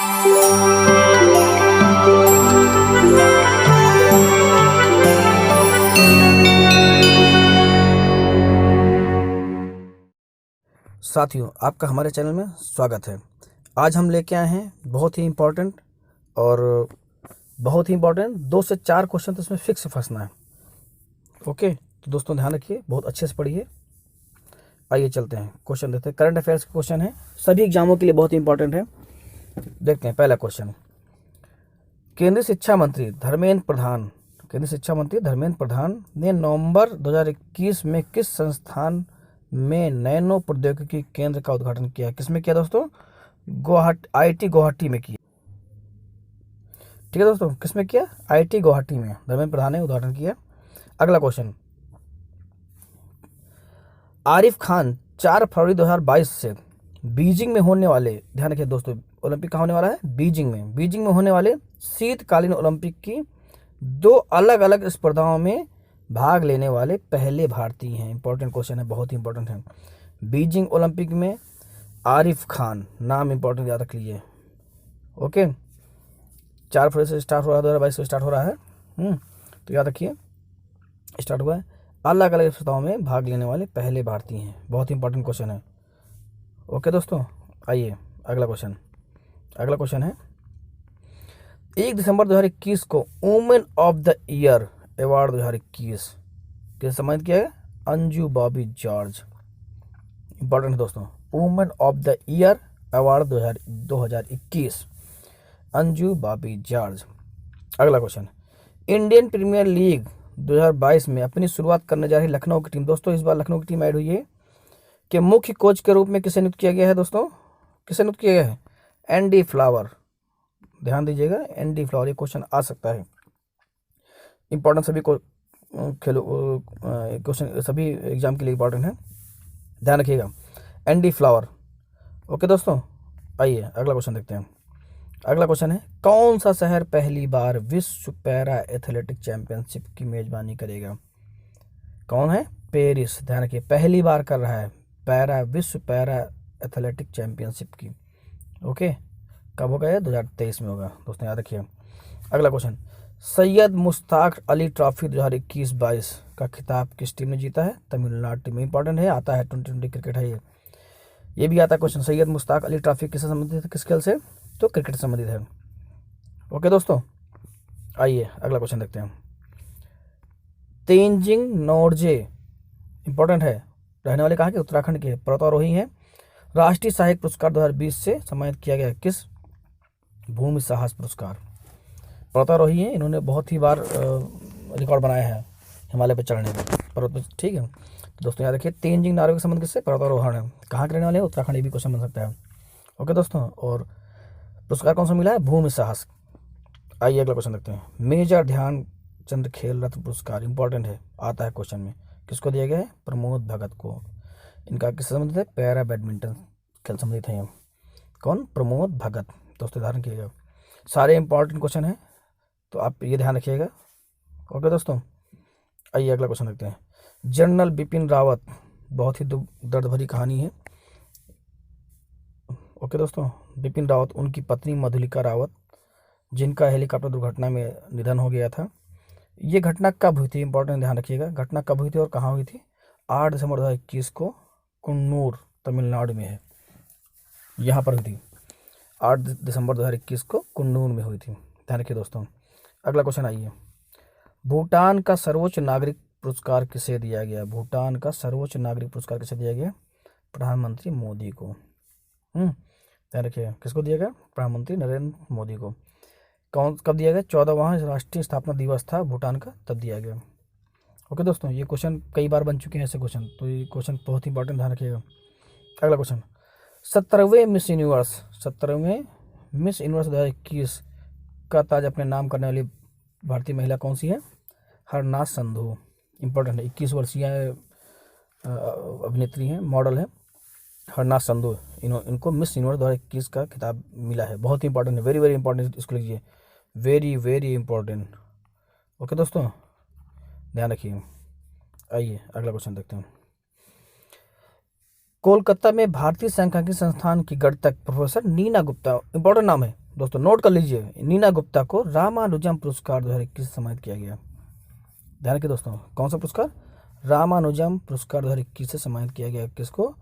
साथियों, आपका हमारे चैनल में स्वागत है। आज हम लेके आए हैं बहुत ही इम्पोर्टेंट 2 से 4 क्वेश्चन तो इसमें फिक्स फंसना है। ओके, तो दोस्तों ध्यान रखिए, बहुत अच्छे से पढ़िए। आइए चलते हैं, क्वेश्चन देखते हैं। करंट अफेयर्स के क्वेश्चन है, सभी एग्जामों के लिए बहुत ही इंपॉर्टेंट है। देखते हैं पहला क्वेश्चन। केंद्रीय शिक्षा मंत्री धर्मेंद्र प्रधान ने नवंबर 2021 में किस संस्थान में नैनो प्रौद्योगिकी केंद्र का उद्घाटन किया? किसमें किया दोस्तों? IIT गुवाहाटी में किया। ठीक है दोस्तों, किसमें किया? IIT गुवाहाटी में धर्मेंद्र प्रधान ने उद्घाटन किया। अगला क्वेश्चन। आरिफ खान 4 फरवरी 2022 से बीजिंग में होने वाले, ध्यान रखिए दोस्तों, ओलंपिक कहाँ होने वाला है? बीजिंग में होने वाले शीतकालीन ओलंपिक की 2 अलग अलग स्पर्धाओं में भाग लेने वाले पहले भारतीय हैं। इंपॉर्टेंट क्वेश्चन है, बहुत ही इंपॉर्टेंट है। बीजिंग ओलंपिक में आरिफ खान, नाम इंपॉर्टेंट याद रख लीजिए। ओके, 4 फरवरी से स्टार्ट हो रहा है, 2022 से स्टार्ट हो रहा है। तो याद रखिए, स्टार्ट हुआ है। अलग अलग स्पर्धाओं में भाग लेने वाले पहले भारतीय हैं। बहुत ही इंपॉर्टेंट क्वेश्चन है। ओके दोस्तों, आइए अगला क्वेश्चन है। 1 दिसंबर 2021 को women of the year award 2021 किसे सम्मानित किया गया? अंजू बॉबी जॉर्ज। इंपॉर्टेंट है दोस्तों, women of the year award 2021 Anju Bobby George. अगला क्वेश्चन। इंडियन प्रीमियर लीग 2022 में अपनी शुरुआत करने जा रही लखनऊ की टीम, दोस्तों इस बार लखनऊ की टीम ऐड हुई है कि मुख्य कोच के रूप में किसे नियुक्त किया गया है? दोस्तों किसे नियुक्त किया गया है? Andy flower. ध्यान दीजिएगा, एंडी फ्लावर, ये क्वेश्चन आ सकता है। इंपॉर्टेंट सभी को क्वेश्चन सभी एग्जाम के लिए इंपॉर्टेंट है, ध्यान रखिएगा। Andy flower. ओके दोस्तों, आइए अगला क्वेश्चन देखते हैं। अगला क्वेश्चन है, कौन सा शहर पहली बार विश्व पैरा एथलेटिक चैंपियनशिप की मेजबानी करेगा? कौन है? पेरिस। ध्यान रखिए, पहली बार कर रहा है विश्व पैरा एथलेटिक चैंपियनशिप की। ओके, कब होगा? 2023 में होगा दोस्तों, याद रखिए। अगला क्वेश्चन। सैयद मुश्ताक अली ट्रॉफी 2021-22 का खिताब किस टीम ने जीता है? तमिलनाडु टीम। इंपॉर्टेंट है, आता है, 2020 क्रिकेट है ये भी आता है क्वेश्चन। सैयद मुश्ताक अली ट्रॉफी किससे संबंधित है? किस खेल से? तो क्रिकेट से संबंधित है। ओके दोस्तों, आइए अगला क्वेश्चन देखते हैं। तेंजिंग नोर्जे, इंपॉर्टेंट है, रहने वाले कहाँ के? उत्तराखंड के पर्वतारोही हैं। राष्ट्रीय सहायक पुरस्कार 2020 से सम्मानित किया गया किस? भूमि साहस पुरस्कार। पर्वतारोही हैं, इन्होंने बहुत ही बार रिकॉर्ड बनाया है हिमालय पर चढ़ने का, पर्वत पर। ठीक है दोस्तों, याद रखिए, तेंजिंग नोर्गे के संबंध किससे? पर्वतारोहण है। कहाँ के रहने वाले हैं? उत्तराखंड। ये भी क्वेश्चन बन सकता है। ओके दोस्तों, और पुरस्कार कौन सा मिला है? भूमि साहस। आइए अगला क्वेश्चन देखते हैं। मेजर ध्यानचंद खेल रत्न पुरस्कार, इंपॉर्टेंट है, आता है क्वेश्चन में, किसको दिया गया है? प्रमोद भगत को। इनका किससे संबंधित है? पैरा बैडमिंटन खेल संबंधित है। कौन? प्रमोद भगत। दोस्तों ध्यान रखिएगा, सारे इंपॉर्टेंट क्वेश्चन हैं, तो आप ये ध्यान रखिएगा। ओके दोस्तों, आइए अगला क्वेश्चन देखते हैं। जनरल बिपिन रावत, बहुत ही दर्द भरी कहानी है। ओके दोस्तों, बिपिन रावत, उनकी पत्नी मधुलिका रावत, जिनका हेलीकॉप्टर दुर्घटना में निधन हो गया था। ये घटना कब हुई थी? इंपॉर्टेंट, ध्यान रखिएगा, घटना कब हुई थी और कहाँ हुई थी? 8 दिसंबर 2021 को कुन्नूर तमिलनाडु में है, यहाँ पर हुई थी। 8 दिसंबर 2021 को कुन्नूर में हुई थी, ध्यान रखिए दोस्तों। अगला क्वेश्चन आइए। भूटान का सर्वोच्च नागरिक पुरस्कार किसे दिया गया? भूटान का सर्वोच्च नागरिक पुरस्कार किसे दिया गया? प्रधानमंत्री मोदी को। ध्यान रखिएगा, किसको दिया गया? प्रधानमंत्री नरेंद्र मोदी को। कब दिया गया? 14वां राष्ट्रीय स्थापना दिवस था भूटान का, तब दिया गया। ओके दोस्तों, ये क्वेश्चन कई बार बन चुके हैं ऐसे क्वेश्चन, तो ये क्वेश्चन बहुत इंपॉर्टेंट, ध्यान रखिएगा। अगला क्वेश्चन। 17वें मिस यूनिवर्स 2021 का ताज अपने नाम करने वाली भारतीय महिला कौन सी है? हरनाथ संधू। इंपॉर्टेंट है, 21 वर्षीय अभिनेत्री हैं, मॉडल है हरनाथ संधू। इनको मिस यूनिवर्स 2021 का खिताब मिला है। बहुत ही इंपॉर्टेंट है, वेरी वेरी इंपॉर्टेंट, इसको लीजिए, वेरी वेरी इंपॉर्टेंट। ओके दोस्तों, ध्यान रखिए। आइए अगला क्वेश्चन देखते हैं। कोलकाता में भारतीय सांख्यिकी संस्थान की गणितज्ञ प्रोफेसर नीना गुप्ता, इंपॉर्टेंट नाम है दोस्तों नोट कर लीजिए, नीना गुप्ता को रामानुजम पुरस्कार 2021 से सम्मानित किया गया। ध्यान रखिए दोस्तों, कौन सा पुरस्कार? रामानुजम पुरस्कार 2021 से सम्मानित किया गया। किसको?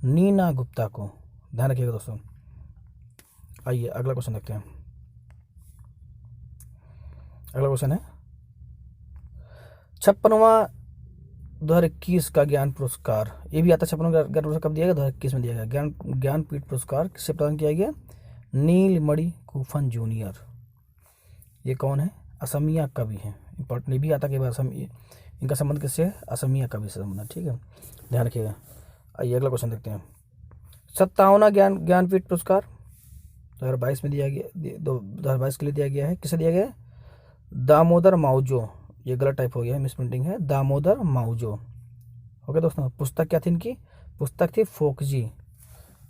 नीना गुप्ता को। ध्यान रखिएगा दोस्तों। आइए अगला क्वेश्चन देखते हैं। अगला क्वेश्चन है 56वां 2021 का ज्ञान पुरस्कार। ये भी आता है 56वां ज्ञान पुरस्कार कब दिया गया? 2021 में दिया गया। ज्ञानपीठ पुरस्कार किसे प्रदान किया गया? नीलमणि कुफन जूनियर। ये कौन है? असमिया कवि हैं। इंपॉर्टेंट ये भी आता है कि असम, इनका संबंध किससे है? असमिया कवि से संबंध है। ठीक है, ध्यान रखिएगा। आइए अगला क्वेश्चन देखते हैं। 57वां ज्ञानपीठ पुरस्कार 2022 में दिया गया, 2022 के लिए दिया गया है। किसे दिया गया है? दामोदर माउजो। ये गलत टाइप हो गया है, मिस प्रिंटिंग है। दामोदर माउजो। ओके दोस्तों, पुस्तक क्या थी इनकी? पुस्तक थी फोकजी।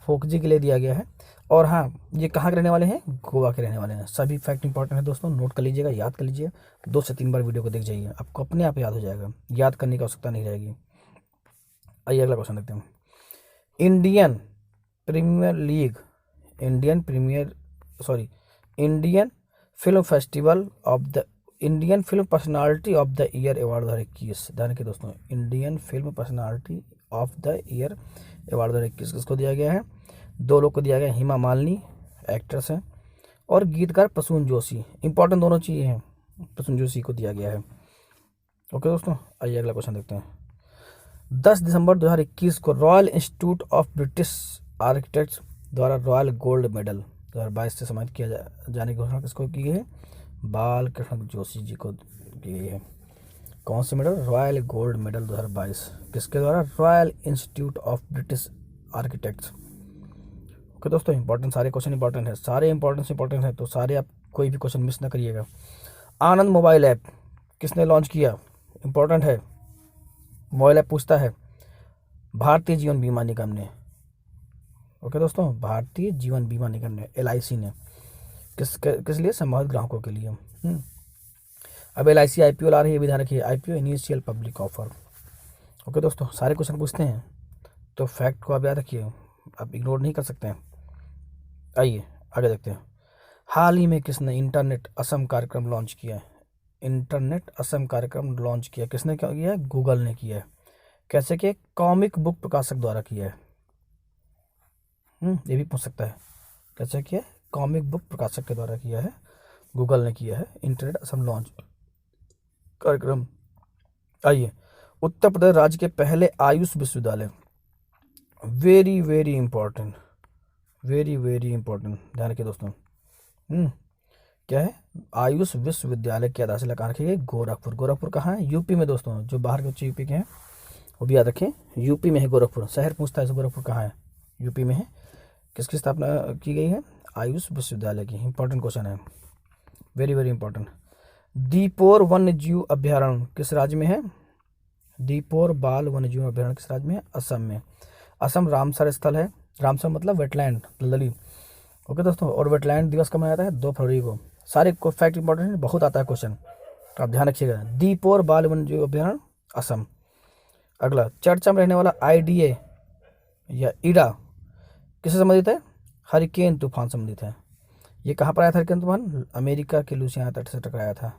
फोकजी के लिए दिया गया है। और हाँ, ये कहाँ के रहने वाले हैं? गोवा के रहने वाले हैं। सभी फैक्ट इंपॉर्टेंट है दोस्तों, नोट कर लीजिएगा, याद कर लीजिए। 2 से 3 बार वीडियो को देख जाइए, आपको अपने आप याद हो जाएगा, याद करने की आवश्यकता नहीं रहेगी। आइए अगला क्वेश्चन देखते हैं। Indian premier league, Indian film festival of the Indian film personality of the year award 2021। ध्यान रखिए दोस्तों, Indian film personality of the year award 2021 किसको दिया गया है? 2 लोग को दिया गया है। हेमा मालिनी एक्ट्रेस हैं, और गीतकार प्रसून जोशी। इंपॉर्टेंट दोनों चीज़ें हैं, प्रसून जोशी को दिया गया है। ओके दोस्तों, आइए अगला क्वेश्चन देखते हैं। 10 दिसंबर 2021 को royal institute of British architects द्वारा रॉयल गोल्ड मेडल 2022 से सम्मानित किया जाने की घोषणा किसको की गई है? बालकृष्ण जोशी जी को की गई है। कौन से मेडल? Royal gold medal 2022। किसके द्वारा? Royal institute of British architects. Okay दोस्तों, इंपॉर्टेंट सारे क्वेश्चन इंपॉर्टेंट है, सारे इंपॉर्टेंट है, तो सारे आप कोई भी क्वेश्चन मिस ना करिएगा। आनंद मोबाइल ऐप किसने लॉन्च किया? इंपॉर्टेंट है, मोबाइल ऐप पूछता है। भारतीय जीवन बीमा निगम ने। ओके दोस्तों, भारतीय जीवन बीमा निगम ने, LIC ने। किस लिए? संभावित ग्राहकों के लिए। अब LIC IPO ला रही है, भी ध्यान रखिए, IPO initial public offer. Okay दोस्तों, सारे क्वेश्चन पूछते हैं, तो फैक्ट को आप याद रखिए, आप इग्नोर नहीं कर सकते हैं। आइए आगे देखते हैं। हाल ही में किसने इंटरनेट असम कार्यक्रम लॉन्च किया है? इंटरनेट असम कार्यक्रम लॉन्च किया किसने क्या किया है? गूगल ने किया है। कैसे किया? कॉमिक बुक प्रकाशक द्वारा किया है। ये भी पूछ सकता है, कैसे किया? कॉमिक बुक प्रकाशक के द्वारा किया है, गूगल ने किया है इंटरनेट असम लॉन्च कार्यक्रम। आइए, उत्तर प्रदेश राज्य के पहले आयुष विश्वविद्यालय। वेरी वेरी इंपॉर्टेंट, ध्यान रखिए दोस्तों। क्या है? आयुष विश्वविद्यालय की आधारशिला कहाँ रखी गई? गोरखपुर। गोरखपुर कहाँ है? यूपी में दोस्तों। जो बाहर के बच्चे यूपी के हैं वो भी याद रखें, यूपी में है गोरखपुर। शहर पूछता है, गोरखपुर कहाँ है? यूपी में है। किसकी स्थापना की गई है? आयुष विश्वविद्यालय की। इंपॉर्टेंट क्वेश्चन है, वेरी वेरी इंपॉर्टेंट। दीपोर वन्य जीव अभ्यारण्य किस राज्य में है? दीपोर बाल वन्य जीव अभ्यारण्य किस राज्य में है? असम में। असम रामसर स्थल है। रामसर मतलब वेटलैंड, दलदली। ओके दोस्तों, और वेटलैंड दिवस कब मनाया जाता है? 2 फरवरी को। सारे को फैक्ट इंपॉर्टेंट है, बहुत आता है क्वेश्चन, तो आप ध्यान रखिएगा। दीपोर बाल वन्य जीव अभ्यारण्य असम। अगला, चर्चा में रहने वाला IDA या इडा किससे संबंधित है? हरिकेन तूफान संबंधित है। ये कहाँ पर आया था हरिकेन तूफान? अमेरिका के लुसियाना तट से टकराया था।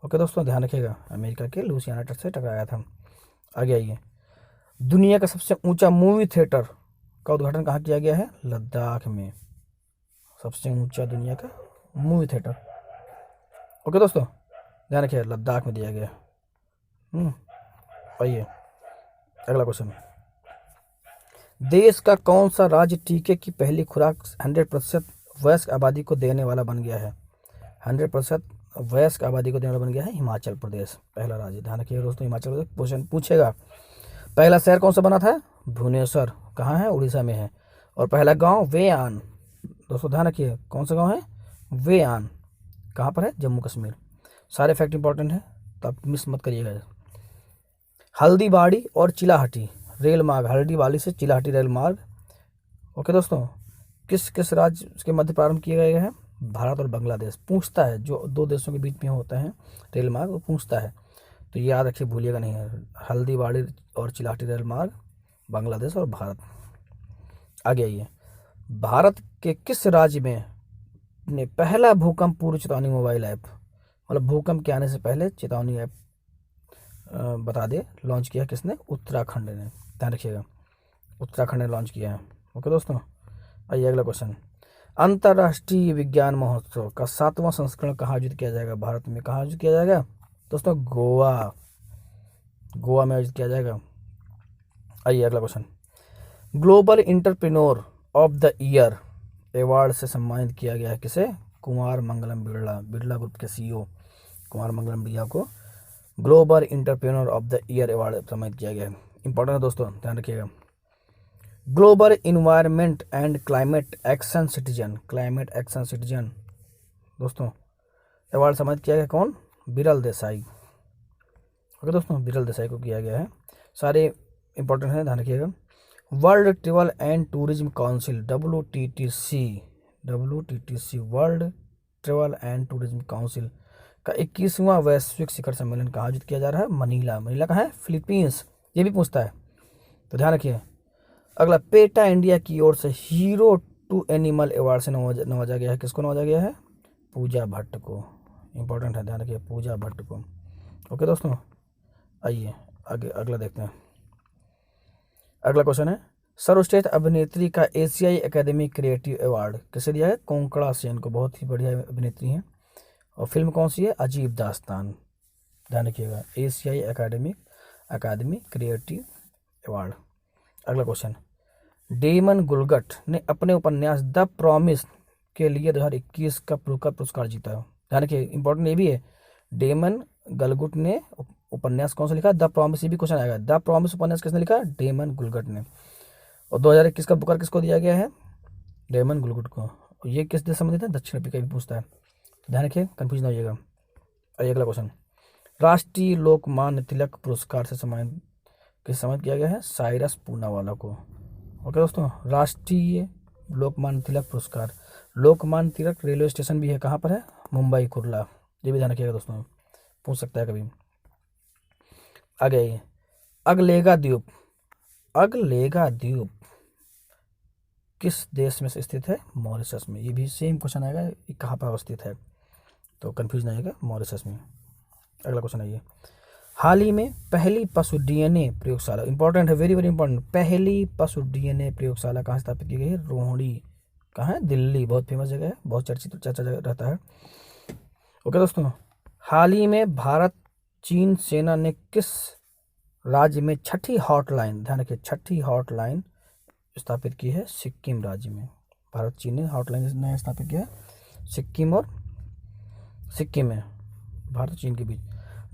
ओके दोस्तों, ध्यान रखिएगा, अमेरिका के लुसियाना तट से टकराया था। आगे आइए, दुनिया का सबसे ऊंचा मूवी थिएटर का उद्घाटन कहाँ किया गया है? लद्दाख में। सबसे ऊंचा दुनिया का मूवी थिएटर। ओके दोस्तों, ध्यान रखिए, लद्दाख में दिया गया। आइए अगला क्वेश्चन। देश का कौन सा राज्य टीके की पहली खुराक 100% वयस्क आबादी को देने वाला बन गया है? 100% वयस्क आबादी को देने वाला बन गया है हिमाचल प्रदेश, पहला राज्य। ध्यान रखिए दोस्तों, हिमाचल प्रदेश क्वेश्चन पूछेगा। पहला शहर कौन सा बना था? भुवनेश्वर। कहाँ है? उड़ीसा में है। और पहला गांव वेआन। दोस्तों ध्यान रखिए, कौन सा गांव है? वेआन। कहाँ पर है? जम्मू कश्मीर। सारे फैक्ट इंपॉर्टेंट है, तो आप मिस मत करिएगा। हल्दीबाड़ी और चिलाहटी रेल मार्ग, हल्दीबाड़ी से चिलाहटी रेल मार्ग। ओके दोस्तों, किस किस राज्य के मध्य प्रारंभ किए गए हैं? भारत और बांग्लादेश। पूछता है, जो 2 देशों के बीच में होता है रेल मार्ग, वो पूछता है, तो याद रखिए, भूलिएगा नहीं है। हल्दीबाड़ी और चिलाहटी रेल मार्ग, बांग्लादेश और भारत। आगे आइए, भारत के किस राज्य में ने पहला भूकंप पूर्व चेतावनी मोबाइल ऐप, मतलब भूकंप के आने से पहले चेतावनी ऐप बता दे, लॉन्च किया किसने? उत्तराखंड ने। ध्यान रखिएगा, उत्तराखंड ने लॉन्च किया है। ओके दोस्तों, आइए अगला क्वेश्चन। अंतर्राष्ट्रीय विज्ञान महोत्सव का 7वां संस्करण कहाँ आयोजित किया जाएगा? भारत में कहाँ आयोजित किया जाएगा दोस्तों? गोवा में आयोजित किया जाएगा। आइए अगला question. Global entrepreneur of the year award से सम्मानित किया गया है किसे? कुमार मंगलम बिरला ग्रुप के सीईओ कुमार मंगलम बिरला को global entrepreneur of the year award सम्मानित किया गया है। इंपॉर्टेंट है दोस्तों, ध्यान रखिएगा। Global environment and climate action citizen दोस्तों अवार्ड सम्मानित किया गया कौन? बिरल देसाई। ओके दोस्तों, बिरल देसाई को किया गया है। सारे इंपॉर्टेंट है, ध्यान रखिएगा। World travel and tourism council WTTC world travel and tourism council का 21वां वैश्विक शिखर सम्मेलन कहाँ आयोजित किया जा रहा है? मनीला कहाँ है? फिलीपींस। ये भी पूछता है, तो ध्यान रखिए। अगला, पेटा इंडिया की ओर से हीरो टू एनिमल अवार्ड से नवाजा गया है। किसको नवाजा गया है? पूजा भट्ट को। इंपॉर्टेंट है, ध्यान रखिए, पूजा भट्ट को। ओके दोस्तों, आइए आगे अगला देखते हैं। अगला क्वेश्चन है, सर्वश्रेष्ठ अभिनेत्री का एशियाई एकेडमी क्रिएटिव अवार्ड किसे दिया है? कोंकणा सेन को। बहुत ही बढ़िया अभिनेत्री हैं। और फिल्म कौन सी है? अजीब दास्तान। ध्यान रखिएगा, एशियाई अकादमी क्रिएटिव अवार्ड। अगला क्वेश्चन, डेमन गुलगट ने अपने उपन्यास द प्रॉमिस के लिए 2021 का पुरस्कार पुरस्कार जीता है। ध्यान रखिए, इंपॉर्टेंट ये भी है, डेमन गलगुट ने उपन्यास कौन सा लिखा? The promise. ये भी क्वेश्चन आएगा, द प्रॉमिस उपन्यास किसने लिखा? डेमन गुलगट ने। और 2021 का पुरस्कार किसको दिया गया है? डेमन गुलगुट को। और ये किस देश संबंधित है? दक्षिण अफ्रीका भी पूछता है, तो ध्यान रखिए, कंफ्यूज ना होइएगा। और अगला क्वेश्चन, राष्ट्रीय लोकमान्य तिलक पुरस्कार से सम्मानित किया गया है? साइरस पूनावाला को। ओके दोस्तों, राष्ट्रीय लोकमान्य तिलक पुरस्कार। लोकमान्य तिलक रेलवे स्टेशन भी है, कहाँ पर है? मुंबई कुर्ला। ये भी ध्यान रखिएगा दोस्तों, पूछ सकता है कभी। आगे आइए, अगलेगा द्वीप किस देश में स्थित है? मॉरिशस में। ये भी सेम क्वेश्चन आएगा, ये कहाँ पर अवस्थित है, तो कंफ्यूज नहीं आएगा, मॉरिशस में। अगला क्वेश्चन आइए, हाल ही में पहली पशु डीएनए प्रयोगशाला, इंपॉर्टेंट है, वेरी वेरी इंपॉर्टेंट, पहली पशु डीएनए प्रयोगशाला कहाँ स्थापित की गई है? रोहिणी। कहाँ है? दिल्ली। बहुत फेमस जगह है, बहुत चर्चा रहता है। ओके दोस्तों, हाल ही में भारत चीन सेना ने किस राज्य में छठी हॉटलाइन, ध्यान रखिए, छठी हॉटलाइन स्थापित की है? सिक्किम राज्य में। भारत चीन ने हॉटलाइन स्थापित किया है सिक्किम में, भारत चीन के बीच।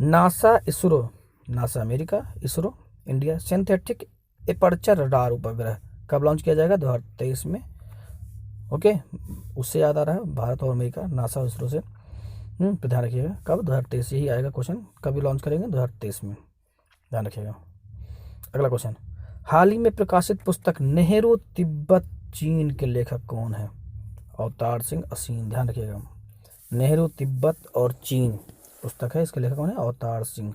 NASA America, ISRO India synthetic aperture radar उपग्रह कब लॉन्च किया जाएगा? 2023 में। ओके, उससे याद आ रहा है, भारत और अमेरिका, नासा और इसरो से। तो ध्यान रखिएगा, कब? 2023 यही आएगा क्वेश्चन, कभी लॉन्च करेंगे? 2023 में, ध्यान रखिएगा। अगला क्वेश्चन, हाल ही में प्रकाशित पुस्तक नेहरू तिब्बत चीन के लेखक कौन है? अवतार सिंह असीम। ध्यान रखिएगा, नेहरू तिब्बत और चीन पुस्तक है, इसके लेखक कौन है? अवतार सिंह।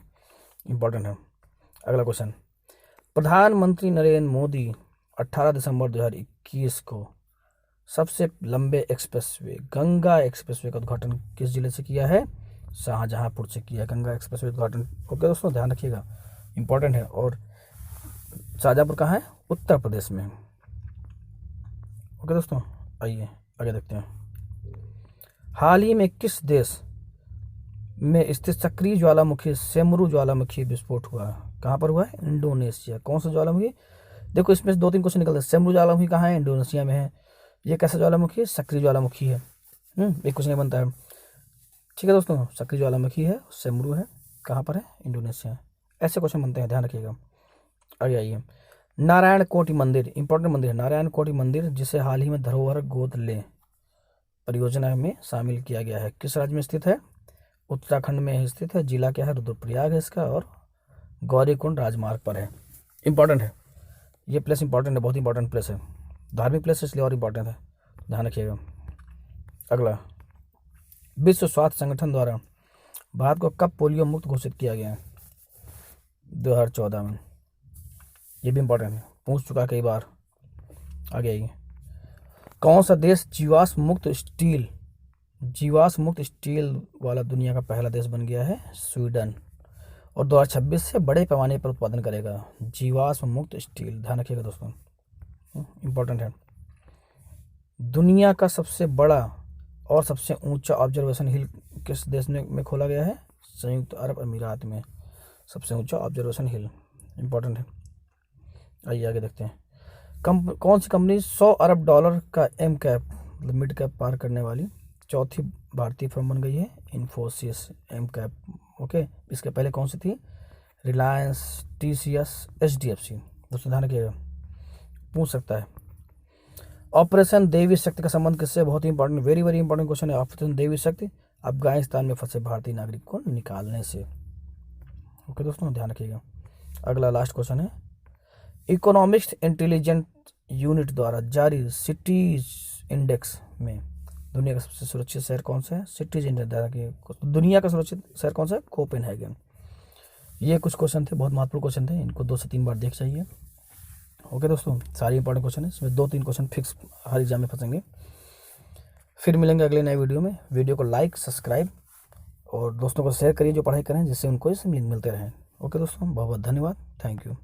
इंपॉर्टेंट है। अगला क्वेश्चन, प्रधानमंत्री नरेंद्र मोदी 18 दिसंबर 2021 को सबसे लंबे एक्सप्रेसवे गंगा एक्सप्रेसवे का उद्घाटन किस जिले से किया है? शाहजहांपुर से किया है गंगा एक्सप्रेसवे उद्घाटन। ओके दोस्तों, ध्यान रखिएगा, इंपॉर्टेंट है। और शाहजहांपुर कहाँ है? उत्तर प्रदेश में। ओके दोस्तों, आइए आगे देखते हैं। हाल ही में किस देश में स्थित सक्रिय ज्वालामुखी सेमरू ज्वालामुखी विस्फोट हुआ? कहाँ पर हुआ है? इंडोनेशिया। कौन सा ज्वालामुखी? देखो, इसमें से 2-3 क्वेश्चन निकलते हैं। सेमरू ज्वालामुखी कहाँ है? इंडोनेशिया में है। ये कैसा ज्वालामुखी है? सक्रिय ज्वालामुखी है। एक क्वेश्चन बनता है, ठीक है दोस्तों, सक्रिय ज्वालामुखी है, सेमरू है, कहाँ पर है? इंडोनेशिया। ऐसे क्वेश्चन बनते हैं, ध्यान रखिएगा। आगे आइए, नारायण कोटि मंदिर, इंपॉर्टेंट मंदिर है नारायण कोटि मंदिर, जिसे हाल ही में धरोहर गोद ले परियोजना में शामिल किया गया है, किस राज्य में स्थित है? उत्तराखंड में ही स्थित है। जिला क्या है? रुद्रप्रयाग है इसका, और गौरीकुंड राजमार्ग पर है। इंपॉर्टेंट है ये प्लेस, इंपॉर्टेंट है, बहुत इंपॉर्टेंट प्लेस है, धार्मिक प्लेस है, इसलिए और इंपॉर्टेंट है, ध्यान रखिएगा। अगला, विश्व स्वास्थ्य संगठन द्वारा भारत को कब पोलियो मुक्त घोषित किया गया है? 2014 में। ये भी इंपॉर्टेंट है, पूछ चुका कई बार। आगे आइए, कौन सा देश जीवाश्म मुक्त स्टील जीवाश्म मुक्त स्टील वाला दुनिया का पहला देश बन गया है स्वीडन, और 2026 से बड़े पैमाने पर उत्पादन करेगा जीवाश्म मुक्त स्टील। ध्यान रखिएगा दोस्तों, इम्पोर्टेंट है। दुनिया का सबसे बड़ा और सबसे ऊंचा ऑब्जर्वेशन हिल किस देश में खोला गया है? संयुक्त अरब अमीरात में सबसे ऊंचा ऑब्जर्वेशन हिल, इम्पोर्टेंट है। आइए आगे देखते हैं। कौन सी कंपनी $100 अरब का एम कैप मतलब मिड कैप पार करने वाली चौथी भारतीय फर्म बन गई है? Infosys M Kapp. ओके, इसके पहले कौन सी थी? Reliance, TCS, HDFC। दोस्तों ध्यान रखिएगा, पूछ सकता है। ऑपरेशन देवी शक्ति का संबंध किससे? बहुत ही important, very very important question है। ऑपरेशन देवी शक्ति अफगानिस्तान में फंसे भारतीय नागरिक को निकालने से। ओके दोस्तों, ध्यान रखिएगा। अगला लास्ट क्वेश्चन है, इकोनॉमिक्स इंटेलिजेंस यूनिट द्वारा जारी सिटीज इंडेक्स में दुनिया का सबसे सुरक्षित शहर कौन सा है? सिटीज इंडेक्स दुनिया का सुरक्षित शहर कौन सा है? कोपेनहेगन। ये कुछ क्वेश्चन थे, बहुत महत्वपूर्ण क्वेश्चन थे, इनको 2 से 3 बार देख चाहिए। ओके दोस्तों, सारे इंपॉर्टेंट क्वेश्चन है, इसमें 2-3 क्वेश्चन फिक्स हर एग्जाम में फंसेंगे। फिर मिलेंगे अगले नए वीडियो में। वीडियो को लाइक, सब्सक्राइब और दोस्तों को शेयर करिए जो पढ़ाई करें, जिससे उनको इसमें लिंक मिलते रहें। ओके दोस्तों, बहुत बहुत धन्यवाद, थैंक यू।